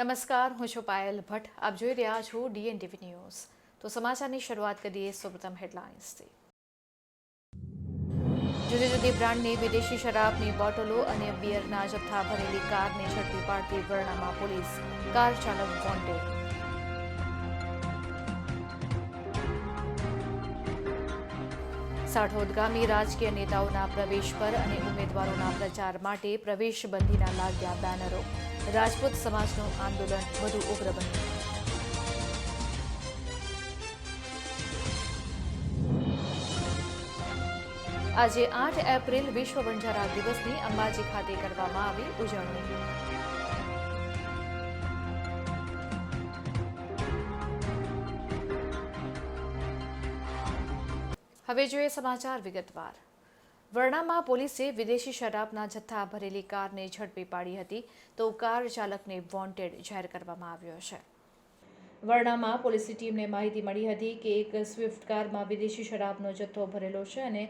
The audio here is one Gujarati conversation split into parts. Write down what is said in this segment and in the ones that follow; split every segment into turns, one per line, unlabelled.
નમસ્કાર, હું છું પાયલ ભટ્ટ. આપ જોઈ રહ્યા છો DNTV ન્યૂઝ. તો સમાચારની શરૂઆત કરીએ સૌપ્રથમ હેડલાઇન્સથી. જુદી જુદી બ્રાન્ડની વિદેશી શરાબની બોટલો અને બિયરના જથ્થા ભરેલી કારને ઝડપી પાડતી વરણામાં પોલીસ. કાર ચાલક વોન્ટેડ. સાઠોદગામી રાજકીય નેતાઓના પ્રવેશ પર અને ઉમેદવારોના પ્રચાર માટે પ્રવેશબંધીના લાગ્યા બેનરો. રાજપૂત સમાજનું આંદોલન વધુ ઉગ્ર બન્યું. આજે 8 એપ્રિલ વિશ્વ બંજારા દિવસની અંબાજી ખાતે કરવામાં આવી ઉજવણી. હવે જોઈએ સમાચાર વિગતવાર. વરણામાં પોલીસે વિદેશી શરાબના જથ્થા ભરેલી કારને ઝડપી પાડી હતી, તો કાર ચાલકને વોન્ટેડ જાહેર કરવામાં આવ્યો છે. વરણામાં પોલીસની ટીમને માહિતી મળી હતી કે એક સ્વિફ્ટ કારમાં વિદેશી શરાબનો જથ્થો ભરેલો છે અને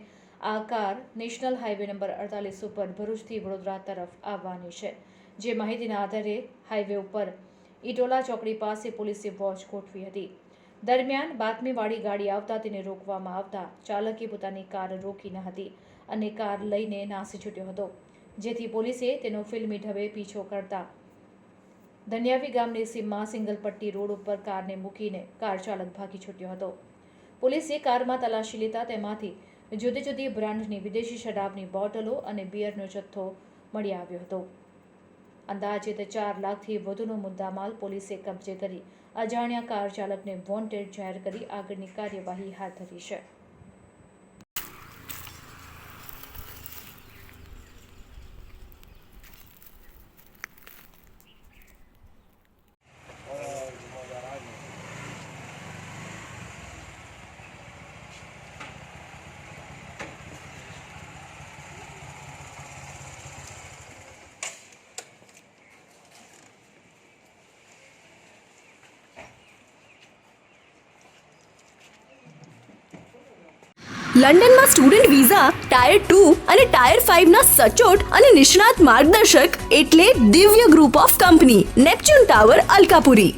આ કાર નેશનલ હાઈવે નંબર 48 ઉપર ભરૂચથી વડોદરા તરફ આવવાની છે. જે માહિતીના આધારે હાઈવે ઉપર ઇટોલા ચોકડી પાસે પોલીસે વોચ ગોઠવી હતી. દરમિયાન બાતમીવાળી ગાડી આવતા તેને રોકવામાં આવતા ચાલકે પોતાની કાર રોકી ન હતી અને કાર લઈને નાસી છૂટ્યો હતો, જેથી પોલીસે તેનો ફિલ્મી ઢબે પીછો કરતા ધન્યાવી ગામની સીમમાં સિંગલપટ્ટી રોડ ઉપર કારને મૂકીને કાર ચાલક ભાગી છૂટ્યો હતો. પોલીસે કારમાં તલાશી લેતા તેમાંથી જુદી જુદી બ્રાન્ડની વિદેશી શરાબની બોટલો અને બિયરનો જથ્થો મળી આવ્યો હતો. અંદાજિત 4 લાખથી વધુનો મુદ્દામાલ પોલીસે કબજે કરી અજાણ્યા કાર ચાલકને વોન્ટેડ જાહેર કરી આગળની કાર્યવાહી હાથ ધરી છે.
લંડનમાં સ્ટુડન્ટ વિઝા ટાયર 2 અને ટાયર 5 ના સચોટ અને નિષ્ણાત માર્ગદર્શક એટલે Divya group of company, Neptune tower, Alkapuri.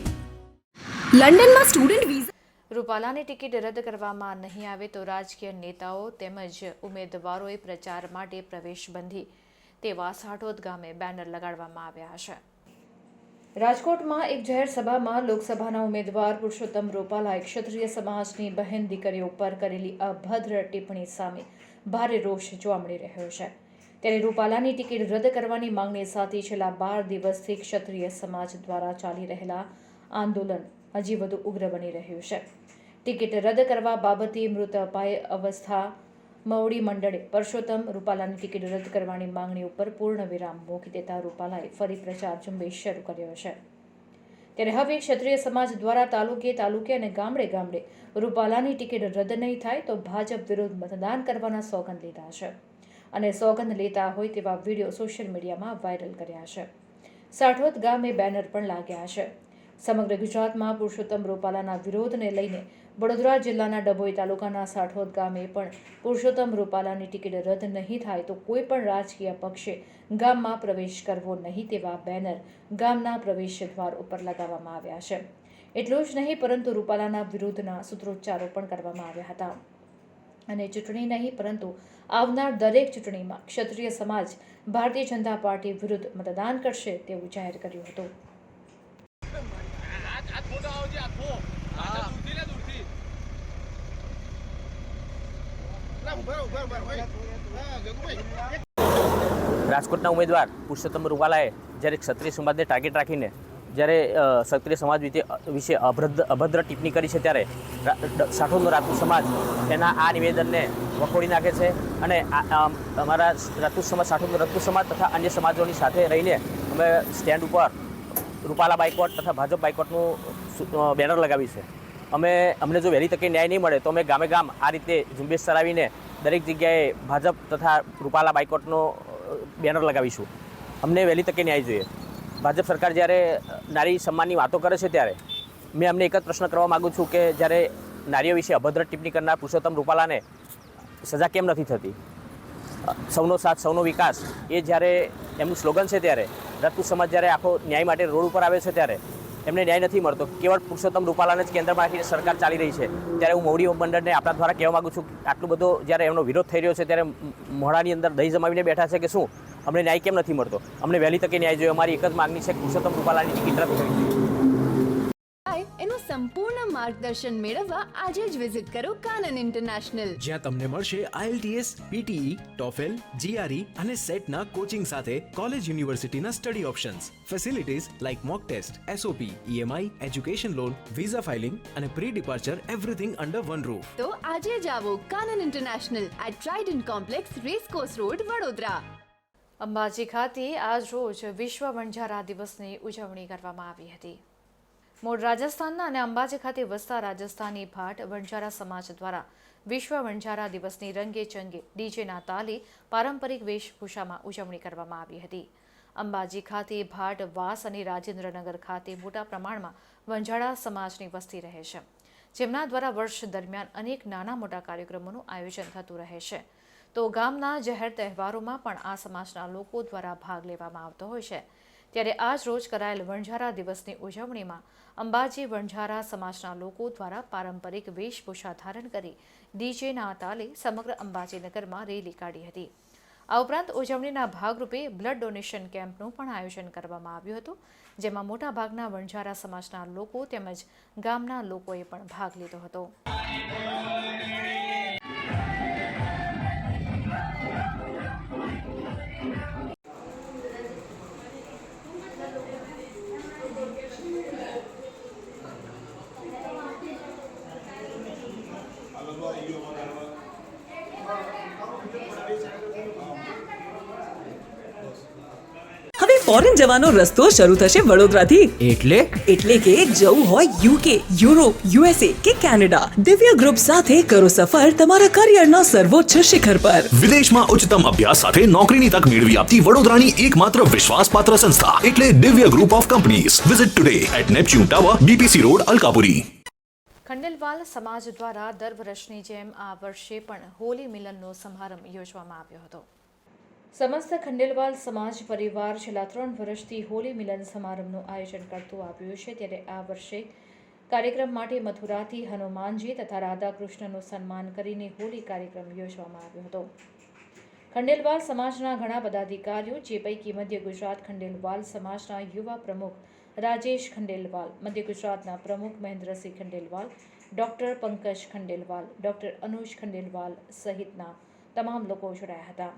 લંડનમાં સ્ટુડન્ટ વિઝા.
રૂપાલાની ટિકિટ રદ કરવામાં નહીં આવે તો રાજકીય નેતાઓ તેમજ ઉમેદવારોએ પ્રચાર માટે પ્રવેશબંધી તેવા સાઠોદ ગામે બેનર લગાડવામાં આવ્યા છે. રાજકોટમાં એક જાહેર સભામાં લોકસભાના ઉમેદવાર પુરુષોત્તમ રૂપાલાએ ક્ષત્રિય સમાજની બહેન દીકરીઓ પર કરેલી અભદ્ર ટિપ્પણી સામે ભારે રોષ જોવા મળી રહ્યો છે. ત્યારે રૂપાલાની ટિકિટ રદ કરવાની માંગણી સાથે છેલ્લા 12 દિવસથી ક્ષત્રિય સમાજ દ્વારા ચાલી રહેલા આંદોલન હજી વધુ ઉગ્ર બની રહ્યું છે. ટિકિટ રદ કરવા બાબતે મૃત અપાય અવસ્થા મવડી મંડળે પરસોત્તમ રૂપાલાની ટિકિટ રદ કરવાની માંગણી ઉપર પૂર્ણ વિરામ મૂકી દેતા રૂપાલાએ ફરી પ્રચાર ઝુંબેશ શરૂ કર્યો છે. ત્યારે હવે ક્ષત્રિય સમાજ દ્વારા તાલુકે અને ગામડે રૂપાલાની ટિકિટ રદ નહીં થાય તો ભાજપ વિરુદ્ધ મતદાન કરવાના સોગંદ લીધા છે અને સોગંદ લેતા હોય તેવા વિડીયો સોશિયલ મીડિયામાં વાયરલ કર્યા છે. સાઠોદ ગામે બેનર પણ લાગ્યા છે. સમગ્ર ગુજરાતમાં પુરુષોત્તમ રૂપાલાના વિરોધને લઈને વડોદરા જિલ્લાના ડભોઈ તાલુકાના સાઠોદ ગામે પણ પુરુષોત્તમ રૂપાલાની ટિકિટ રદ નહીં થાય તો કોઈ પણ રાજકીય પક્ષે ગામમાં પ્રવેશ કરવો નહીં તેવા બેનર ગામના પ્રવેશ દ્વાર ઉપર લગાવવામાં આવ્યા છે. એટલું જ નહીં પરંતુ રૂપાલાના વિરુદ્ધના સૂત્રોચ્ચારો પણ કરવામાં આવ્યા હતા અને ચૂંટણી નહીં પરંતુ આવનાર દરેક ચૂંટણીમાં ક્ષત્રિય સમાજ ભારતીય જનતા પાર્ટી વિરુદ્ધ મતદાન કરશે તેવું જાહેર કર્યું હતું.
રાજકોટના ઉમેદવાર પુરુષોત્તમ રૂપાલાએ જ્યારે ક્ષત્રિય સમાજને ટાર્ગેટ રાખીને જ્યારે ક્ષત્રિય સમાજ વિશે અભદ્ર ટિપ્પણી કરી છે, ત્યારે સાઠોદનો રાજપૂત સમાજ એના આ નિવેદનને વખોડી નાખે છે અને અમારા રાજપૂત સમાજ, સાઠોદનો રાજપૂત સમાજ તથા અન્ય સમાજોની સાથે રહીને અમે સ્ટેન્ડ ઉપર રૂપાલા બાયકોટ તથા ભાજપ બાયકોટનું બેનર લગાવી છે. અમને જો વહેલી તકે ન્યાય નહીં મળે તો અમે ગામે ગામ આ રીતે ઝુંબેશ ચલાવીને દરેક જગ્યાએ ભાજપ તથા રૂપાલા બાયકોટનો બેનર લગાવીશું. અમને વહેલી તકે ન્યાય જોઈએ. ભાજપ સરકાર જ્યારે નારી સન્માનની વાતો કરે છે ત્યારે મેં અમને એક જ પ્રશ્ન કરવા માગું છું કે જ્યારે નારીઓ વિશે અભદ્ર ટિપ્પણી કરનાર પુરુષોત્તમ રૂપાલાને સજા કેમ નથી થતી? સૌનો સાથ સૌનો વિકાસ એ જ્યારે એમનું સ્લોગન છે ત્યારે રાજપૂત સમાજ જ્યારે આખો ન્યાય માટે રોડ ઉપર આવે છે ત્યારે એમને ન્યાય નથી મળતો. કેવળ પુરુષોત્તમ રૂપાલાને જ કેન્દ્રમાં રાખીને સરકાર ચાલી રહી છે. ત્યારે હું મોવડી મંડળને આપણા દ્વારા કહેવા માગું છું કે આટલું બધો જ્યારે એમનો વિરોધ થઈ રહ્યો છે ત્યારે મોઢાની અંદર દહીં જમાવીને બેઠા છે કે શું અમને ન્યાય કેમ નથી મળતો? અમને વહેલી તકે ન્યાય જોઈએ. અમારી એક જ માગણી છે કે પુરુષોત્તમ રૂપાલાની ટિકિટ રદ કરવી જોઈએ.
એનું સંપૂર્ણ માર્ગદર્શન મેળવવા આજે જ વિઝિટ કરો કાનન ઇન્ટરનેશનલ,
જ્યાં તમને મળશે IELTS, PTE, TOEFL, GRE અને સેટ ના કોચિંગ સાથે કોલેજ યુનિવર્સિટીના study options, facilities like mock test, SOP, EMI, education loan, visa filing અને pre departure everything under one roof.
તો આજે જ આવો Kanan international at Trident complex, racecourse road, Vadodara.
Ambaji ખાતે આજ રોજ વિશ્વ વણઝારા દિવસની ઉજવણી કરવામાં આવી હતી. મૂળ રાજસ્થાનના અને અંબાજી ખાતે વસતા રાજસ્થાની ભાટ વણઝારા સમાજ દ્વારા વિશ્વ વણઝારા દિવસની રંગે ચંગે ડીજેના તાલે પારંપરિક વેશભૂષામાં ઉજવણી કરવામાં આવી હતી. અંબાજી ખાતે ભાટ, વાસ અને રાજેન્દ્રનગર ખાતે મોટા પ્રમાણમાં વણઝારા સમાજની વસ્તી રહે છે, જેમના દ્વારા વર્ષ દરમિયાન અનેક નાના મોટા કાર્યક્રમોનું આયોજન થતું રહે છે. તો ગામના જાહેર તહેવારોમાં પણ આ સમાજના લોકો દ્વારા ભાગ લેવામાં આવતો હોય છે. ત્યારે આજ રોજ કરાયેલ વણઝારા દિવસની ઉજવણીમાં અંબાજી વણઝારા સમાજના લોકો દ્વારા પારંપરિક વેશભૂષા ધારણ કરી ડીજેના તાલે સમગ્ર અંબાજી નગરમાં રેલી કાઢી હતી. આ ઉપરાંત ઉજવણીના ભાગરૂપે બ્લડ ડોનેશન કેમ્પનું પણ આયોજન કરવામાં આવ્યું હતું, જેમાં મોટાભાગના વણઝારા સમાજના લોકો તેમજ ગામના લોકોએ પણ ભાગ લીધો હતો.
હવે ફોરેન જવાનો રસ્તો શરૂ થશે વડોદરાથી. એટલે કે જવું હોય UK, યુરોપ, USA કે કેનેડા, દિવ્ય ગ્રુપ સાથે કરો સફર તમારા કરિયરના સર્વોચ્ચ શિખર પર.
વિદેશમાં ઉચ્ચતમ અભ્યાસ સાથે નોકરીની તક મેળવી આપતી વડોદરાની એકમાત્ર વિશ્વાસપાત્ર સંસ્થા એટલે Divya group of companies. Visit today at Neptune tower, BPC road, Alkapuri.
Khandelwal સમાજ દ્વારા દર વર્ષની જેમ આ વર્ષે પણ હોલી મિલનનો સમારંભ યોજવામાં આવ્યો હતો. સમસ્ત ખંડેલવાલ સમાજ પરિવાર છેલ્લા 3 વર્ષથી હોલી મિલન સમારંભનું આયોજન કરતું આવ્યું છે. ત્યારે આ વર્ષે કાર્યક્રમ માટે મથુરાથી હનુમાનજી તથા રાધાકૃષ્ણનું સન્માન કરીને હોલી કાર્યક્રમ યોજવામાં આવ્યો હતો. ખંડેલવાલ સમાજના ઘણા પદાધિકારીઓ, જે પૈકી મધ્ય ગુજરાત ખંડેલવાલ સમાજના યુવા પ્રમુખ રાજેશ ખંડેલવાલ, મધ્ય ગુજરાતના પ્રમુખ મહેન્દ્રસિંહ ખંડેલવાલ, ડોક્ટર પંકજ ખંડેલવાલ, ડોક્ટર અનુજ ખંડેલવાલ સહિતના તમામ લોકો જોડાયા હતા.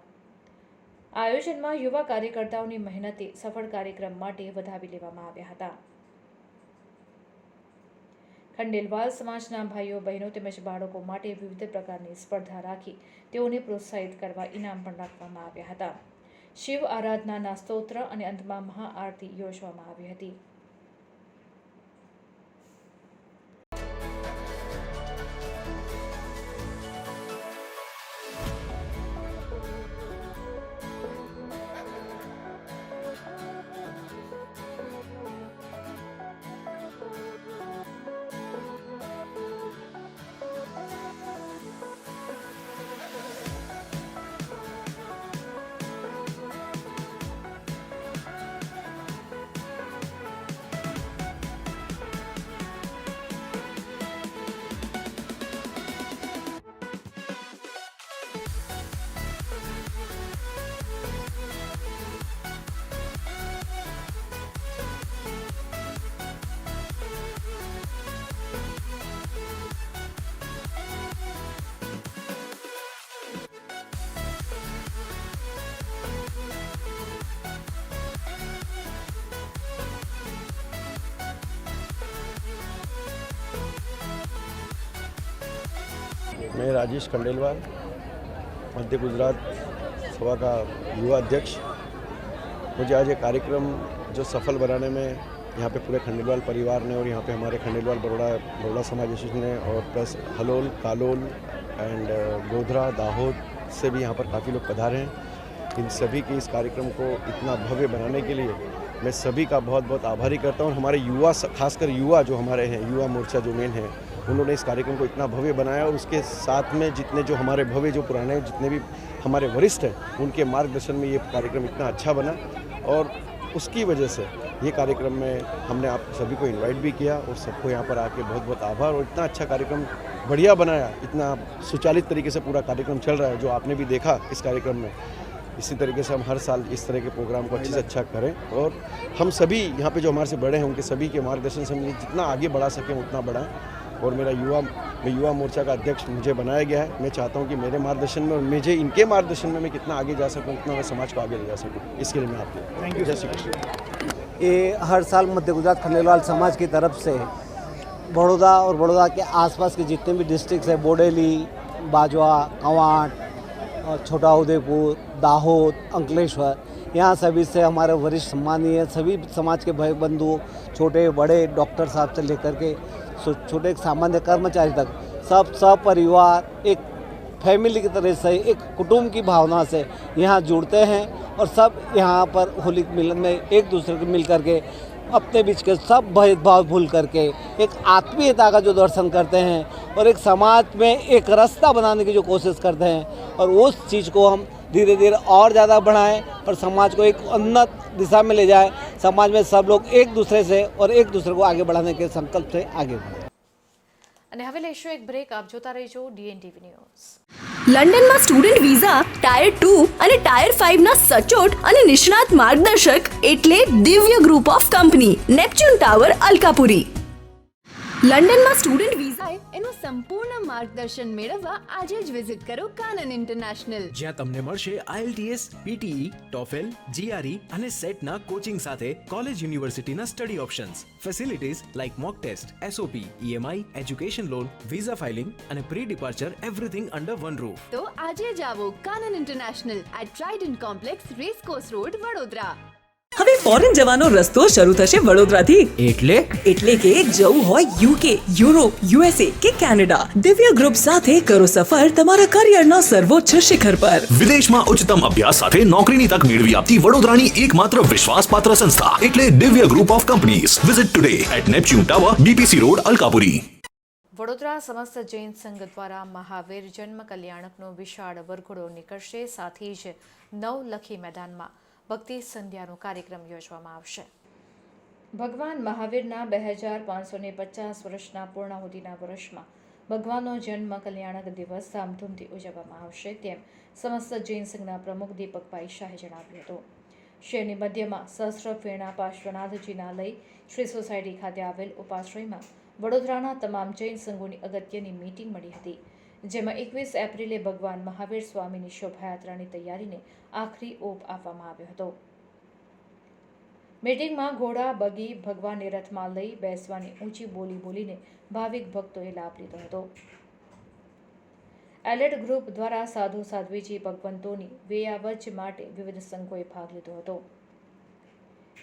આયોજનમાં યુવા કાર્યકર્તાઓની મહેનતે સફળ કાર્યક્રમ માટે વધાવી લેવામાં આવ્યા હતા. ખંડેલવાલ સમાજના ભાઈઓ બહેનો તેમજ બાળકો માટે વિવિધ પ્રકારની સ્પર્ધા રાખી તેઓને પ્રોત્સાહિત કરવા ઇનામ પણ રાખવામાં આવ્યા હતા. શિવ આરાધનાના સ્તોત્ર અને અંતમાં મહાઆરતી યોજવામાં આવી હતી.
मैं राजेश खंडेलवाल, मध्य गुजरात सभा का युवा अध्यक्ष। मुझे आज ये कार्यक्रम जो सफल बनाने में यहाँ पे पूरे खंडेलवाल परिवार ने और यहाँ पे हमारे खंडेलवाल बरोड़ा समाज एसोसिएशन ने और प्लस हलोल, कालोल एंड गोधरा, दाहोद से भी यहाँ पर काफ़ी लोग पधारे हैं। इन सभी के इस कार्यक्रम को इतना भव्य बनाने के लिए मैं सभी का बहुत बहुत आभारी करता हूँ। हमारे युवा, खासकर युवा जो हमारे हैं, युवा मोर्चा जो मेन है, उन्होंने इस कार्यक्रम को इतना भव्य बनाया और उसके साथ में जितने जो हमारे भव्य जो पुराने जितने भी हमारे वरिष्ठ हैं, उनके मार्गदर्शन में ये कार्यक्रम इतना अच्छा बना। और उसकी वजह से ये कार्यक्रम में हमने आप सभी को इनवाइट भी किया और सबको यहाँ पर आके बहुत बहुत आभार। और इतना अच्छा कार्यक्रम बढ़िया बनाया, इतना सुचालित तरीके से पूरा कार्यक्रम चल रहा है जो आपने भी देखा इस कार्यक्रम में। इसी तरीके से हम हर साल इस तरह के प्रोग्राम को अच्छे से अच्छा करें और हम सभी यहाँ पे जो हमारे से बड़े हैं उनके सभी के मार्गदर्शन से हम जितना आगे बढ़ा सकें उतना बढ़ाएं। और मैं युवा मोर्चा का अध्यक्ष मुझे बनाया गया है। मैं चाहता हूँ कि मेरे मार्गदर्शन में और मुझे इनके मार्गदर्शन में मैं कितना आगे जा सकूँ उतना मैं समाज को आगे ले जा सकूँ। इसके लिए मैं आपको थैंक यू। जय श्री कृष्ण।
ये हर साल मध्य गुजरात खंडेलवाल समाज की तरफ से बड़ौदा और बड़ौदा के आसपास के जितने भी डिस्ट्रिक्ट है, बोडेली, बाजवा, कवांट, छोटा उदयपुर, दाहोद, अंकलेश्वर, यहाँ सभी से हमारे वरिष्ठ सम्मानीय सभी समाज के भाई बंधु, छोटे बड़े, डॉक्टर साहब से लेकर के छोटे सामान्य कर्मचारी तक सब परिवार एक फैमिली की तरह से, एक कुटुंब की भावना से यहाँ जुड़ते हैं और सब यहाँ पर होली मिलन में एक दूसरे को मिल करके अपने बीच के सब भेदभाव भूल करके एक आत्मीयता का जो दर्शन करते हैं और एक समाज में एक रास्ता बनाने की जो कोशिश करते हैं और उस चीज़ को हम धीरे धीरे और ज़्यादा बढ़ाएं और समाज को एक उन्नत दिशा में ले जाएं। समाज में सब लोग एक दूसरे से और एक दूसरे को आगे बढ़ाने के संकल्प से आगे बढ़ें।
અને હવે લેશો એક બ્રેક. આપ જોતા રહેજો DNTV ન્યૂઝ.
લંડનમાં સ્ટુડન્ટ વિઝા ટાયર 2 અને ટાયર 5 ના સચોટ અને નિષ્ણાત માર્ગદર્શક એટલે Divya group of company Neptune tower Alkapuri. લંડનમાં સ્ટુડન્ટ વિઝા એનું સંપૂર્ણ માર્ગદર્શન મેળવવા આજે જ વિઝિટ કરો કાનન ઇન્ટરનેશનલ,
જ્યાં તમને મળશે IELTS, PTE, TOEFL, GRE અને સેટ ના કોચિંગ સાથે કોલેજ યુનિવર્સિટીના study options, facilities like mock test, SOP, EMI, education loan, visa filing અને pre departure everything under one roof.
તો આજે જ આવો Kanan international at Trident complex, racecourse road, Vadodara.
હવે ફોરેન જવાનો રસ્તો શરૂ થશે વડોદરાથી. એટલે કે જવું હોય UK, યુરોપ, USA કે કેનેડા, દિવ્ય ગ્રુપ સાથે કરો સફર તમારા કરિયરના સર્વોચ્ચ શિખર પર.
વિદેશમાં ઉચ્ચતમ અભ્યાસ સાથે નોકરીની તક મેળવી આપતી વડોદરાની એકમાત્ર વિશ્વાસપાત્ર સંસ્થા એટલે Divya group of companies. Visit today at Neptune tower, BPC road, Alkapuri.
Vadodara સમસ્ત જૈન સંઘ દ્વારા મહાવીર જન્મ કલ્યાણકનો વિશાળ વરઘોડો નીકળશે. સાથે જ નવલખી મેદાનમાં ભક્તિ સંધ્યાનો કાર્યક્રમ યોજવામાં આવશે. ભગવાન મહાવીરના 2550 વર્ષના પૂર્ણાહુતિના વર્ષમાં ભગવાનનો જન્મ કલ્યાણક દિવસ ધામધૂમથી ઉજવવામાં આવશે તેમ સમસ્ત જૈન સંઘના પ્રમુખ દીપકભાઈ શાહે જણાવ્યું હતું. શહેરની મધ્યમાં સહસ્ત્ર ફેરણા પાર્શ્વનાથજીના લઈ શ્રી સોસાયટી ખાતે આવેલ ઉપાશ્રયમાં વડોદરાના તમામ જૈન સંઘોની અગત્યની મીટિંગ મળી હતી, જેમાં 21 એપ્રિલે ભગવાન મહાવીર સ્વામીની શોભાયાત્રાની તૈયારીને આખરી ઓપ આપવામાં આવ્યો હતો. મીટિંગમાં ઘોડા, બગી ભગવાનને રથમાં લઈ બેસવાની ઊંચી બોલી બોલીને ભાવિક ભક્તોએ લાભ લીધો હતો. એલેટ ગ્રુપ દ્વારા સાધુ સાધ્વીજી ભગવંતોની વેયાવચ માટે વિવિધ સંઘોએ ભાગ લીધો હતો.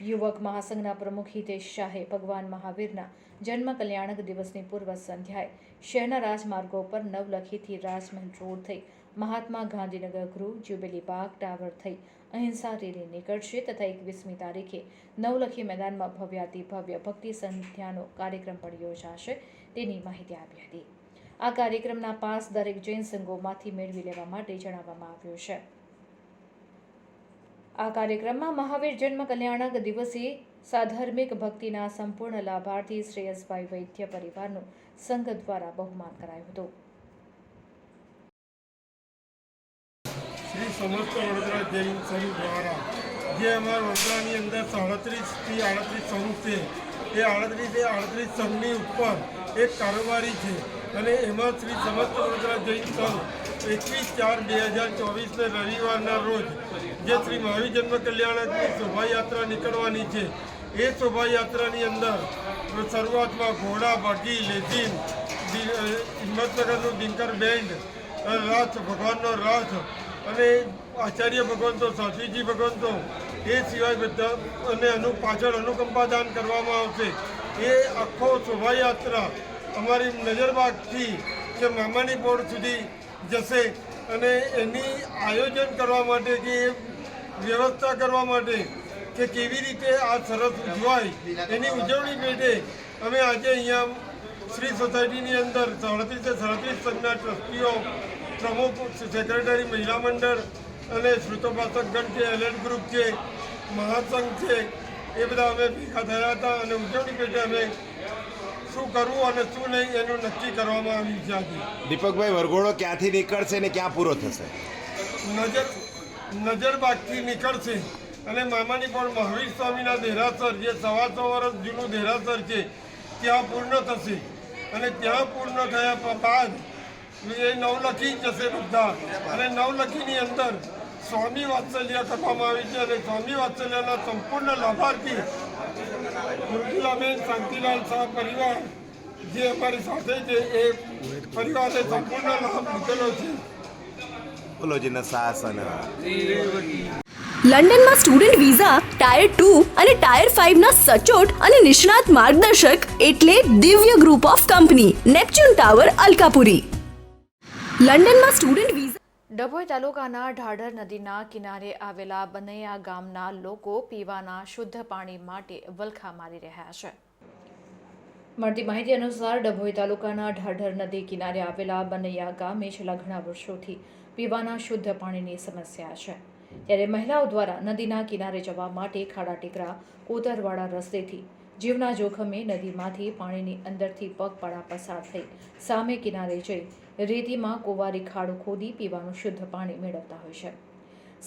યુવક મહાસંઘના પ્રમુખ હિતેશ શાહે ભગવાન મહાવીરના જન્મ કલ્યાણક દિવસની પૂર્વ સંધ્યાએ શહેરના રાજમાર્ગો પર નવલખીથી રાજમહેલ રોડ થઈ મહાત્મા ગાંધીનગર ગૃહ, જ્યુબિલી બાગ ટાવર થઈ અહિંસા રેલી નીકળશે તથા 21મી તારીખે નવલખી મેદાનમાં ભવ્યાતિભવ્ય ભક્તિ સંધ્યાનો કાર્યક્રમ પણ યોજાશે તેની માહિતી આપી હતી. આ કાર્યક્રમના પાસ દરેક જૈન સંઘોમાંથી મેળવી લેવા માટે જણાવવામાં આવ્યું છે. આ કાર્યક્રમમાં મહાવીર જન્મ કલ્યાણક દિવસે સાધર્મિક ભક્તિના સંપૂર્ણ લાભાર્થી શ્રેયસભાઈ વૈદ્ય પરિવારનું સંઘ દ્વારા બહુમાન કરાયું હતું.
શ્રી સમસ્ત વડોદરા જૈન સંઘ દ્વારા જે અમારા વડોદરાની અંદર 37 થી 38 સંઘ છે એ 38 સંઘની ઉપર એક કારોબારી છે અને એમાં શ્રી સમસ્ત વડોદરા જૈન સંઘ 21/4/2024 રવિવારના રોજ જે શ્રી મહાવીર જન્મ કલ્યાણકની શોભાયાત્રા નીકળવાની છે એ શોભાયાત્રાની અંદર શરૂઆતમાં ઘોડા, બગી, લેઝીમ, હિંમતનગરનું ડિંકર બેન્ડ, રથ, ભગવાનનો રથ અને આચાર્ય ભગવંતો, સાધ્વીજી ભગવંતો એ સિવાય બધા અને પાછળ અનુકંપા દાન કરવામાં આવશે. એ આખો શોભાયાત્રા અમારી નજરબાગથી કે મામાની પોળ સુધી જશે અને એની આયોજન કરવા માટે કે એ વ્યવસ્થા કરવા માટે કે કેવી રીતે આ સરસ ઉજવાય એની ઉજવણી પેટે અમે આજે અહીંયા શ્રી સોસાયટીની અંદર 37 સંઘના ટ્રસ્ટીઓ, પ્રમુખ, સેક્રેટરી, મહિલા મંડળ અને શ્રુતોપાસકગણ છે, એલેટ ગ્રુપ છે મહાસંઘ છે એ બધા અમે ભેગા થયા હતા અને ઉજવણી પેટે અમે શું કરવું અને શું નહીં એનું નક્કી કરવામાં આવ્યું છે આજે.
દીપકભાઈ, વરઘોડો ક્યાંથી નીકળશે ને ક્યાં પૂરો થશે?
નજરબાગથી નીકળશે અને મામાની પણ મહાવીર સ્વામીના દેરાસર જે 125 વર્ષ જૂનું દેરાસર છે ત્યાં પૂર્ણ થશે અને ત્યાં પૂર્ણ થયા બાદ એ નવલખી જશે બધા અને નવલખીની અંદર સ્વામી વાત્સલ્ય કરવામાં આવી છે અને સ્વામી વાત્સલ્યના સંપૂર્ણ લાભાર્થી મૃદુલાબેન શાંતિલાલ શાહ પરિવાર જે અમારી સાથે છે એ પરિવારે સંપૂર્ણ લાભ લીધેલો છે.
બોલો જીના શાસન.
લંડનમાં સ્ટુડન્ટ વિઝા ટાયર 2 અને ટાયર 5 ના સચોટ અને નિષ્ણાત માર્ગદર્શક એટલે Divya group of company, Neptune tower, Alkapuri. લંડનમાં સ્ટુડન્ટ વિઝા.
ડભોઈ તાલુકાના ઢાઢર નદીના કિનારે આવેલા બનૈયા ગામના લોકો પીવાના શુદ્ધ પાણી માટે વલખા મારી રહ્યા છે. મળતી માહિતી અનુસાર ડભોઈ તાલુકાના ઢાઢર નદી કિનારે આવેલા બનૈયા ગામે છેલ્લા ઘણા વર્ષોથી પીવાના શુદ્ધ પાણીની સમસ્યા છે. ત્યારે મહિલાઓ દ્વારા નદીના કિનારે જવા માટે ખાડા ટેકરા કોતરવાળા રસ્તેથી જીવના જોખમે નદીમાંથી પાણીની અંદરથી પગપાળા પસાર થઈ સામે કિનારે જઈ રેતીમાં કોવારી ખાડો ખોદી પીવાનું શુદ્ધ પાણી મેળવતા હોય છે.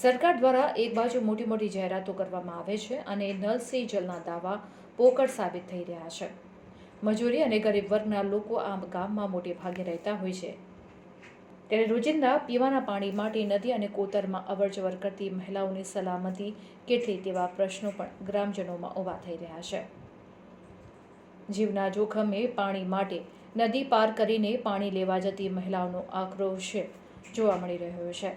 સરકાર દ્વારા એક બાજુ મોટી મોટી જાહેરાતો કરવામાં આવે છે અને નલ સે જલના દાવા પોકળ સાબિત થઈ રહ્યા છે. મજૂરી અને ગરીબ વર્ગના લોકો આ ગામમાં મોટે ભાગે રહેતા હોય છે. ત્યારે રોજિંદા પીવાના પાણી માટે નદી અને કોતરમાં અવરજવર કરતી મહિલાઓની સલામતી કેટલી તેવા પ્રશ્નો પણ ગ્રામજનોમાં ઊભા થઈ રહ્યા છે. જીવના જોખમે પાણી માટે નદી પાર કરીને પાણી લેવા જતી મહિલાઓનો આક્રોશ જોવા મળી રહ્યો છે.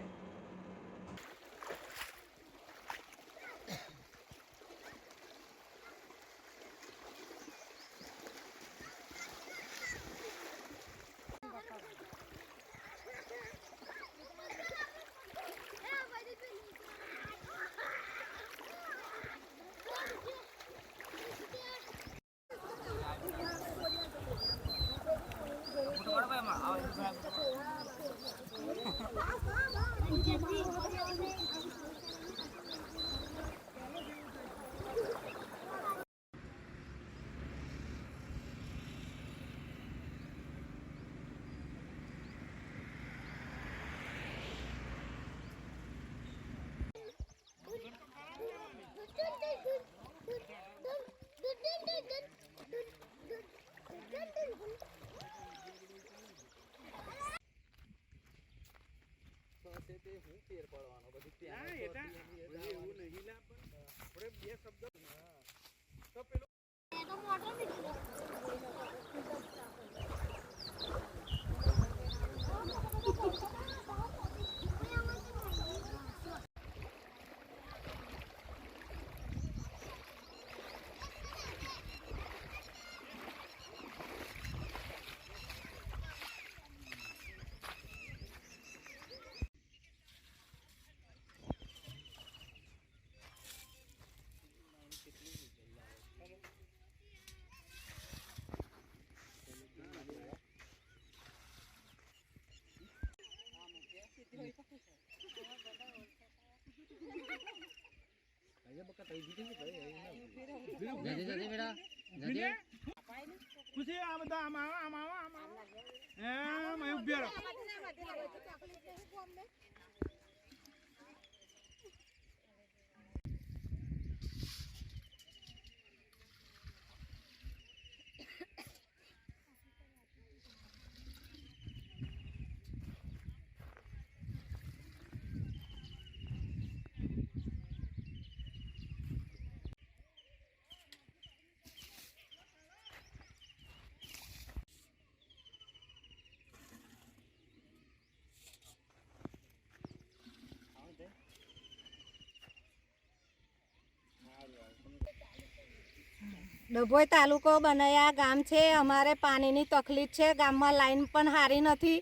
ડભોઈ તાલુકો બનૈયા ગામ છે. અમારે પાણીની તકલીફ છે. ગામમાં લાઈન પણ સારી નથી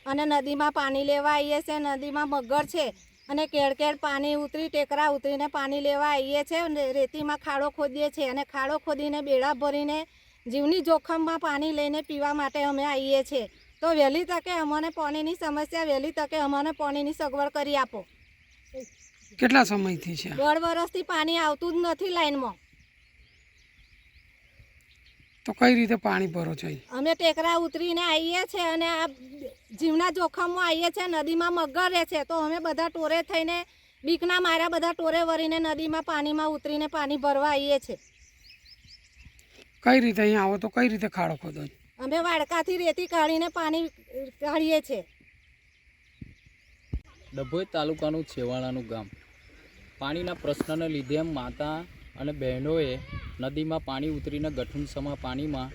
અને નદીમાં પાણી લેવા આવીએ છીએ. નદીમાં મગર છે અને કેળ પાણી ઉતરી ટેકરા ઉતરીને પાણી લેવા આવીએ છીએ. રેતીમાં ખાડો ખોદીએ છીએ અને ખાડો ખોદીને બેડા ભરીને જીવની જોખમમાં પાણી લઈને પીવા માટે અમે આવીએ છીએ. તો વહેલી તકે અમને પાણીની સમસ્યા વહેલી તકે અમને પાણીની સગવડ કરી આપો.
કેટલા સમયથી છે?
1.5 વર્ષથી પાણી આવતું જ નથી લાઈનમાં.
તો કઈ રીતે પાણી ભરો છો?
અમે ટેકરા ઉતરીને આવીએ છીએ અને આ જીવના જોખમમાં આવીએ છીએ. નદીમાં મગર રહે છે તો અમે બધા ટોરે થઈને બીકના માર્યા બધા ટોરે વળીને નદીમાં પાણીમાં ઉતરીને પાણી ભરવા આવીએ છીએ.
કઈ રીતે અહીંયા આવો તો કઈ રીતે ખાડો ખોદો?
અમે વાડકાથી રેતી કાઢીને પાણી કાઢીએ છીએ.
ડભોઈ તાલુકાનું છેવાડાનું ગામ. પાણીના પ્રશ્નને લીધે માતા અને બહેનોએ નદીમાં પાણી ઉતરીને ગઠુંસમાં પાણીમાં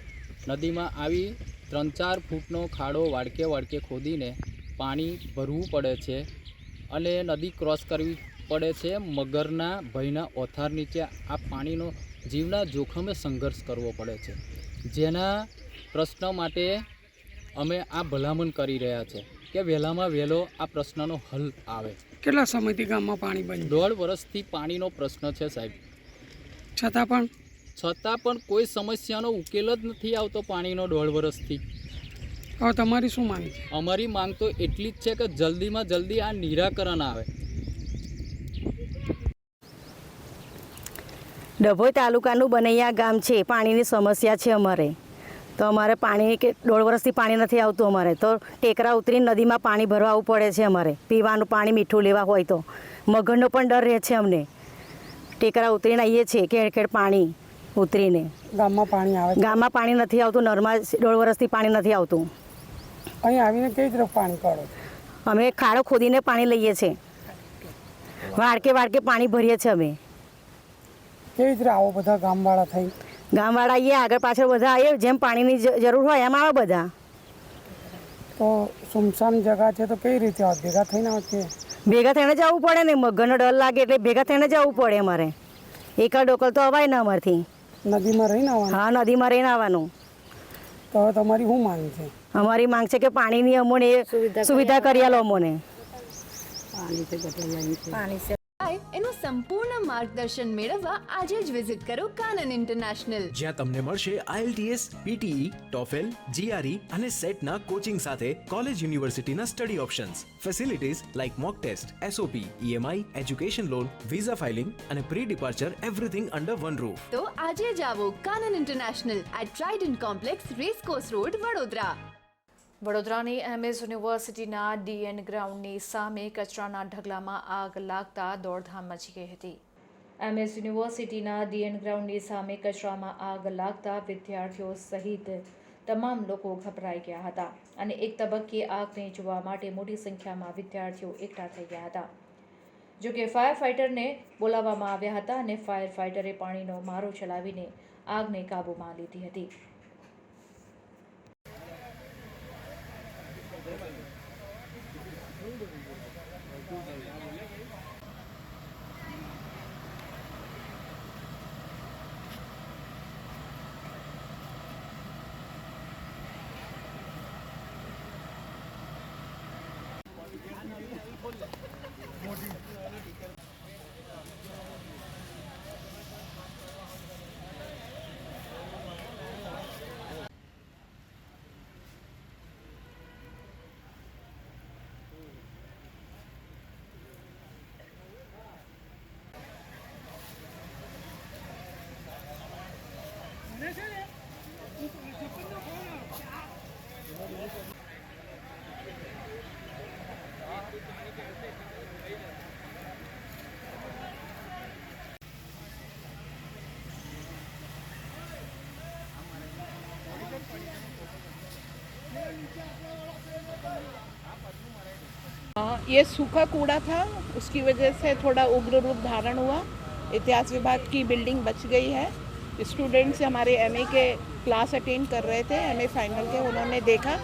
નદીમાં આવી 3-4 ફૂટનો ખાડો વાડકે ખોદીને પાણી ભરવું પડે છે અને નદી ક્રોસ કરવી પડે છે. મગરના ભયના ઓથાર નીચે આ પાણીનો જીવના જોખમે સંઘર્ષ કરવો પડે છે, જેના પ્રશ્ન માટે અમે આ ભલામણ કરી રહ્યા છે કે વહેલામાં વહેલો આ પ્રશ્નનો હલ આવે.
કેટલા સમયથી ગામમાં પાણી બંધ?
1.5 વર્ષથી પાણીનો પ્રશ્ન છે સાહેબ.
છતાં પણ
કોઈ સમસ્યાનો ઉકેલ જ નથી આવતો પાણીનો 1.5 વર્ષથી.
હવે તમારી શું માંગ છે?
અમારી માંગ તો એટલી જ છે કે જલ્દીમાં જલ્દી આ નિરાકરણ આવે.
ડભોઈ તાલુકાનું બનૈયા ગામ છે. પાણીની સમસ્યા છે અમારે. તો અમારે પાણી કે 1.5 વર્ષથી પાણી નથી આવતું. અમારે તો ટેકરા ઉતરીને નદીમાં પાણી ભરવા આવવું પડે છે. અમારે પીવાનું પાણી મીઠું લેવા હોય તો મગરનો પણ ડર રહે છે અમને. ટેકરા ઉતરીને આવીએ છીએ ખેડ પાણી ઉતરીને.
ગામમાં પાણી આવે?
ગામમાં પાણી નથી આવતું. નળમાં 1.5 વર્ષથી પાણી નથી આવતું.
અહીં આવીને કઈ તરફ પાણી કાઢો?
અમે ખાડો ખોદીને પાણી લઈએ છીએ. વાડકે પાણી ભરીએ છીએ અમે.
કેવી રીતે આવો બધા ગામવાળા થઈ?
ગામવાળા આવીએ, આગળ પાછળ બધા આવીએ, જેમ પાણીની જરૂર હોય એમ આવે બધા.
તો સુમસામ જગા છે તો કઈ રીતે આવે? ભેગા થઈને આવે?
ભેગા થઈને જવું પડે ને. મગરનો ડર લાગે એટલે ભેગા થઈને જવું પડે અમારે. એકલ ડોકલ તો અવાય ને અમારથી.
નદીમાં રહીને આવવાનું?
હા, નદીમાં રહીને આવવાનું.
તો હવે તમારી શું માંગ છે?
અમારી માંગ છે કે પાણીની અમોને સુવિધા કરી આલો અમોને.
એનું સંપૂર્ણ માર્ગદર્શન મેળવવા આજે જ વિઝિટ કરો કાનન ઇન્ટરનેશનલ,
જ્યાં તમને મળશે IELTS, PTE, TOEFL, GRE અને સેટના કોચિંગ સાથે કોલેજ યુનિવર્સિટીના study options, facilities like mock test, SOP, EMI, education loan, visa filing અને pre departure everything under one roof.
તો આજે જ આવો Kanan international at Trident complex, racecourse road, Vadodara.
વડોદરાની MS યુનિવર્સિટીના DN ગ્રાઉન્ડની સામે કચરાના ઢગલામાં આગ લાગતા દોડધામ મચી ગઈ હતી. MS યુનિવર્સિટીના DN ગ્રાઉન્ડની સામે કચરામાં આગ લાગતા વિદ્યાર્થીઓ સહિત તમામ લોકો ગભરાઈ ગયા હતા અને એક તબક્કે આગને જોવા માટે મોટી સંખ્યામાં વિદ્યાર્થીઓ એકઠા થઈ ગયા હતા. જોકે ફાયર ફાઇટરને બોલાવવામાં આવ્યા હતા અને ફાયર ફાઇટરે પાણીનો મારો ચલાવીને આગને કાબૂમાં લીધી હતી.
ये सूखा कूड़ा था, उसकी वजह से थोड़ा उग्र रूप धारण हुआ. इतिहास विभाग की बिल्डिंग बच गई है. स्टूडेंट्स हमारे MA के क्लास अटेंड कर रहे थे, MA फाइनल के. उन्होंने देखा,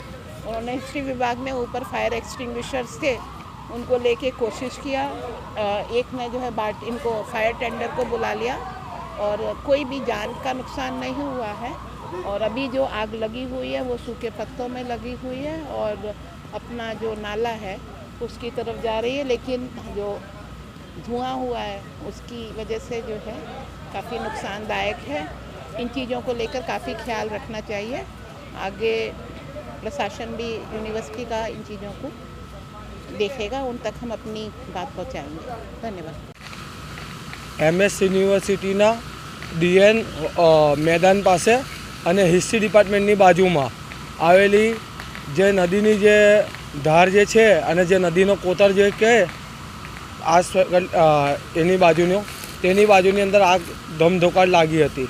उन्होंने हिस्ट्री विभाग में ऊपर फायर एक्सटिंग्विशर्स थे, उनको लेके कोशिश किया. एक ने जो है इनको फायर टेंडर को बुला लिया और कोई भी जान का नुकसान नहीं हुआ है. और अभी जो आग लगी हुई है वो सूखे पत्तों में लगी हुई है और अपना जो नाला है उसकी तरफ जा रही है, लेकिन जो धुआं हुआ है उसकी वजह से जो है काफ़ी नुकसानदायक है. इन चीज़ों को लेकर काफ़ी ख्याल रखना चाहिए. आगे प्रशासन भी यूनिवर्सिटी का इन चीज़ों को देखेगा उन तक हम अपनी बात पहुंचाएंगे। धन्यवाद।
MS યુનિવર્સિટીના DN મેદાન પાસે અને હિસ્ટ્રી ડિપાર્ટમેન્ટની બાજુમાં આવેલી જે નદીની જે ધાર જે છે અને જે નદીનો કોતર જે કહે એની બાજુની અંદર આગ ધમધોકાટ લાગી હતી।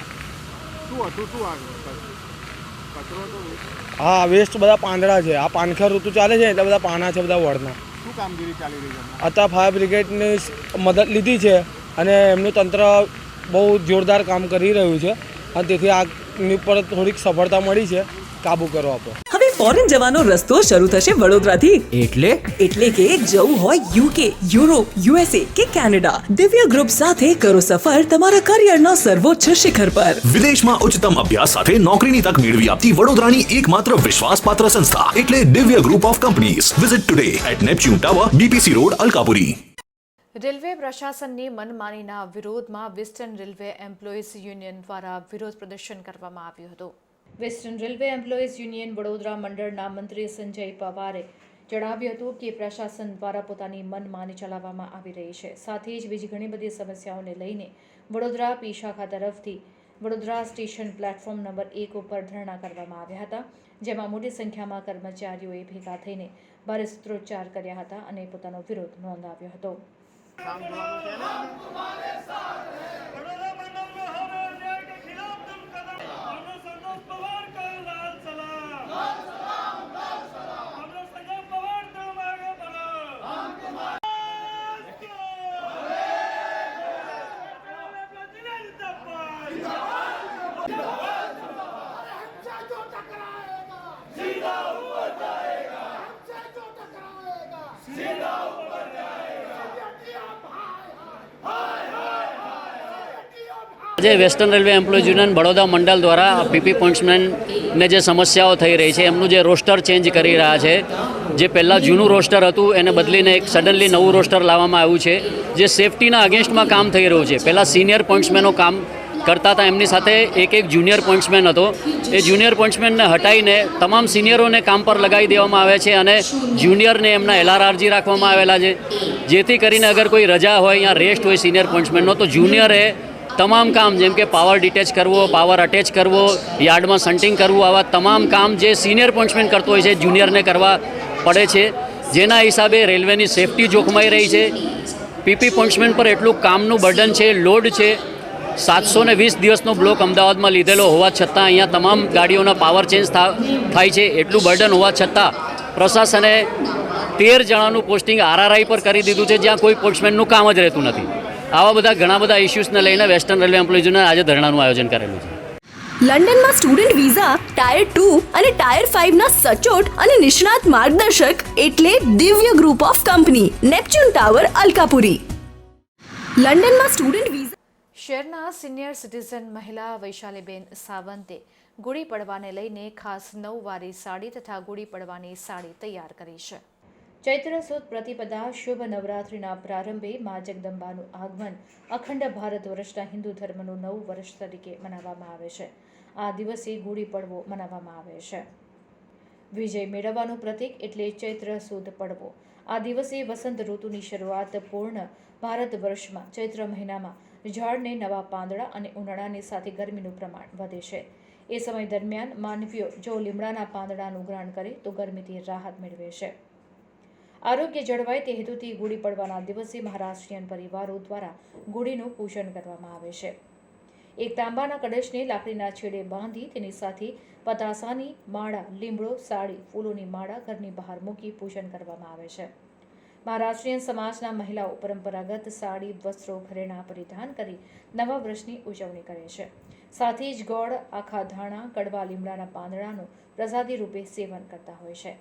હા, વેસ્ટ બધા પાંદડા છે। આ પાનખર ઋતુ ચાલે છે એટલે બધા પાના છે બધા વળના।
શું કામગીરી ચાલી રહી છે?
અત્યારે ફાયર બ્રિગેડની મદદ લીધી છે અને એમનું તંત્ર બહુ જોરદાર કામ કરી રહ્યું છે અને તેથી આગની ઉપર થોડીક સફળતા મળી છે કાબૂ કરવા પર।
હવે ફોરેન જવાનો રસ્તો શરૂ થશે વડોદરાથી। એટલે કે જવું હોય UK, યુરોપ, USA કે કેનેડા, દિવ્ય ગ્રુપ સાથે કરો સફર તમારા કરિયરના સર્વોચ્ચ શિખર પર।
વિદેશમાં ઉચ્ચતમ અભ્યાસ સાથે નોકરીની તક મેળવી આપતી વડોદરાની એકમાત્ર વિશ્વાસપાત્ર સંસ્થા એટલે Divya group of companies. Visit today at Neptune tower, BPC road, Alkapuri.
Railway પ્રશાસનની મનમાનીના વિરોધમાં વેસ્ટર્ન રેલવે એમ્પ્લોઈઝ યુનિયન દ્વારા વિરોધ પ્રદર્શન કરવામાં આવ્યું હતું। Western railway employees union Vadodara મંડળના મંત્રી સંજય પવારે જણાવ્યું હતું કે પ્રશાસન દ્વારા પોતાની મનમાની ચલાવવામાં આવી રહી છે। સાથે જ બીજી ઘણી બધી સમસ્યાઓને લઈને વડોદરા પી શાખા તરફથી વડોદરા સ્ટેશન પ્લેટફોર્મ નંબર 1 ઉપર ધરણા કરવામાં આવ્યા હતા, જેમાં મોટી સંખ્યામાં કર્મચારીઓએ ભેગા થઈને ભારે સૂત્રોચ્ચાર કર્યા હતા અને પોતાનો વિરોધ નોંધાવ્યો હતો।
આજે western railway employees union Baroda મંડળ દ્વારા પીપી પોઇન્ટ્સમેનને જે સમસ્યાઓ થઈ રહી છે એમનું જે રોસ્ટર ચેન્જ કરી રહ્યા છે। જે પહેલાં જૂનું રોસ્ટર હતું એને બદલીને એક સડનલી નવું રોસ્ટર લાવવામાં આવ્યું છે જે સેફટીના અગેન્સ્ટમાં કામ થઈ રહ્યું છે। પહેલાં સિનિયર પોઇન્ટ્સમેનો કામ કરતા હતા, એમની સાથે એક જુનિયર પોઇન્ટ્સમેન હતો। એ જુનિયર પોઇન્ટ્સમેનને હટાવીને તમામ સિનિયરોને કામ પર લગાવી દેવામાં આવે છે અને જુનિયરને એમના LRRG રાખવામાં આવેલા છે, જેથી કરીને અગર કોઈ રજા હોય યા રેસ્ટ હોય સિનિયર પોઇન્ટ્સમેનનો તો જુનિયરે તમામ કામ જેમ કે પાવર ડિટેચ કરવો, પાવર અટેચ કરવો, યાર્ડમાં શન્ટિંગ કરવું, આવા તમામ કામ જે સિનિયર પોઇન્ટ્સમેન કરતો હોય છે જુનિયરને કરવા પડે છે, જેના હિસાબે રેલવેની સેફટી જોખમાઈ રહી છે। પીપી પોઇન્ટ્સમેન પર એટલું કામનું બર્ડન છે, લોડ છે। 720 દિવસનો બ્લોક અમદાવાદમાં લીધેલો હોવા છતાં અહીંયા તમામ ગાડીઓના પાવર ચેન્જ થાય છે। એટલું બર્ડન હોવા છતાં પ્રશાસને 13 જણાનું પોસ્ટિંગ RRI પર કરી દીધું છે, જ્યાં કોઈ પોસ્ટમેનનું કામ જ રહેતું નથી। આવા બધા ઘણા બધા ઇસ્યુઝને લઈને વેસ્ટર્ન રેલવે એમ્પ્લોઈઝને આજે ધરણાનું આયોજન કરેલું છે।
લંડનમાં સ્ટુડન્ટ વિઝા, ટાયર 2 અને ટાયર 5 ના સચોટ અને નિષ્ણાત માર્ગદર્શક એટલે Divya group of company, Neptune tower, Alkapuri. લંડનમાં સ્ટુડન્ટ વિઝા
શહેરના સિનિયર સિટીઝન મહિલા વૈશાલીબેન સાવંતે ગુડી પડવાને લઈને ખાસ 9 વારી સાડી તથા ગુડી પડવાની સાડી તૈયાર કરી છે। ચૈત્ર સુદ પ્રતિપદા શુભ નવરાત્રિના પ્રારંભે મા જગદંબાનું આગમન અખંડ ભારત વર્ષના હિન્દુ ધર્મનું નવું વર્ષ તરીકે મનાવવામાં આવે છે। આ દિવસે ગુડી પડવો મનાવવામાં આવે છે। વિજય મેળવવાનું પ્રતીક એટલે ચૈત્ર સુદ પડવો। આ દિવસે વસંત ઋતુની શરૂઆત પૂર્ણ ભારત વર્ષમાં ચૈત્ર મહિનામાં ઝાડને નવા પાંદડા અને ઉનાળાની સાથે ગરમીનું પ્રમાણ વધે છે। એ સમય દરમિયાન માનવીઓ જો લીમડાના પાંદડાનું ગ્રહણ કરે તો ગરમીથી રાહત મેળવે છે। આરોગ્ય જળવાય તે હેતુથી ગુડી પડવાના દિવસે મહારાષ્ટ્રીયન પરિવારો દ્વારા ગુડીનું પૂજન કરવામાં આવે છે। એક તાંબાના કળશને લાકડીના છેડે બાંધી તેની સાથે પતાસાની માળા, લીમડો, સાડી, ફૂલોની માળા ઘરની બહાર મૂકી પૂજન કરવામાં આવે છે। મહારાષ્ટ્રીયન સમાજના મહિલાઓ પરંપરાગત સાડી, વસ્ત્રો, ઘરેણાં પરિધાન કરી નવા વર્ષની ઉજવણી કરે છે। સાથે જ ગોળ, આખા ધાણા, કડવા લીમડાના પાંદડાનું પ્રસાદી રૂપે સેવન કરતા હોય છે।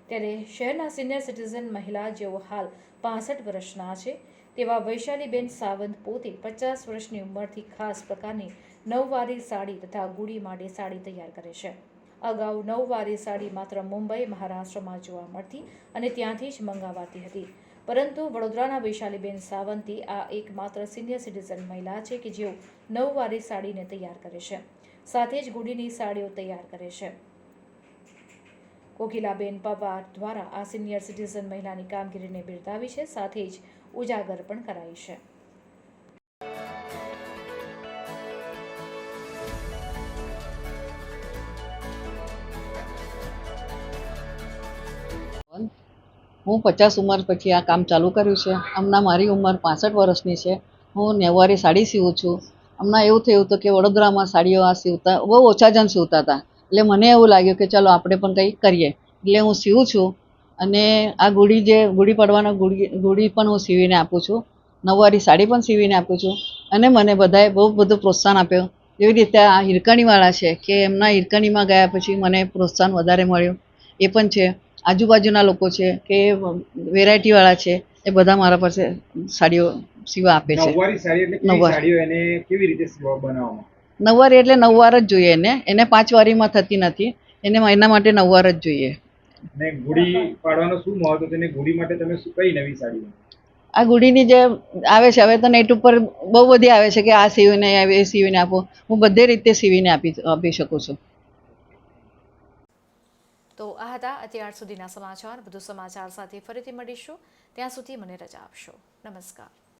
ત્યારે શહેરના સિનિયર સિટીઝન મહિલા જેઓ હાલ 65 વર્ષના છે તેવા વૈશાલીબેન સાવંત પોતે 50 વર્ષની ઉંમરથી ખાસ પ્રકારની 9 વારી સાડી તથા ગુડી માટે સાડી તૈયાર કરે છે। અગાઉ 9 વારી સાડી માત્ર મુંબઈ, મહારાષ્ટ્રમાં જોવા મળતી અને ત્યાંથી જ મંગાવાતી હતી, પરંતુ વડોદરાના વૈશાલીબેન સાવંતી આ એકમાત્ર સિનિયર સિટીઝન મહિલા છે કે જેઓ 9 વારી સાડીને તૈયાર કરે છે, સાથે જ ગુડીની સાડીઓ તૈયાર કરે છે। કોકિલાબેન પવાર દ્વારા આ સિનિયર સિટીઝન મહિલાની કામગીરીને બિરદાવી છે, સાથે જ ઉજાગર પણ કરાઈ છે.
હું 50 ઉંમર પછી આ કામ ચાલુ કર્યું છે. હમણાં મારી ઉંમર 65 વર્ષની છે. હું નેવારી સાડી સીવું છું. હમણાં એવું થયું હતું કે વડોદરામાં સાડીઓ આ સીવતા બહુ ઓછા જણ સીવતા હતા, એટલે મને એવું લાગ્યું કે ચલો આપણે પણ કંઈ કરીએ, એટલે હું સીવું છું. અને આ ગુડી પડવાનો ગુડી પણ હું સીવીને આપું છું. નવવારી સાડી પણ સીવીને આપું છું. અને મને બધાએ બહુ બધું પ્રોત્સાહન આપ્યું. એવી રીતે આ હિરકણીવાળા છે કે એમના હિરકણીમાં ગયા પછી મને પ્રોત્સાહન વધારે મળ્યું, એ પણ છે. આજુબાજુના લોકો છે કે વેરાયટીવાળા છે, એ બધા મારા પાસે સાડીઓ સીવા આપે છે. નવવારી એટલે 9 વાર જ જોઈએ એને 5 વારીમાં થતી નથી, એના માટે 9 વાર જ જોઈએ. આ ગુડીની જે આવે છે, હવે તો નેટ ઉપર બહુ બધી આવે છે કે આ સીવીને એ સીવીને આપો. હું બધે રીતે સીવીને આપી શકું છું.
તો આ હતા અત્યાર સુધીના સમાચાર. વધુ સમાચાર સાથે ફરીથી મળીશું. ત્યાં સુધી મને રજા આપશો. નમસ્કાર.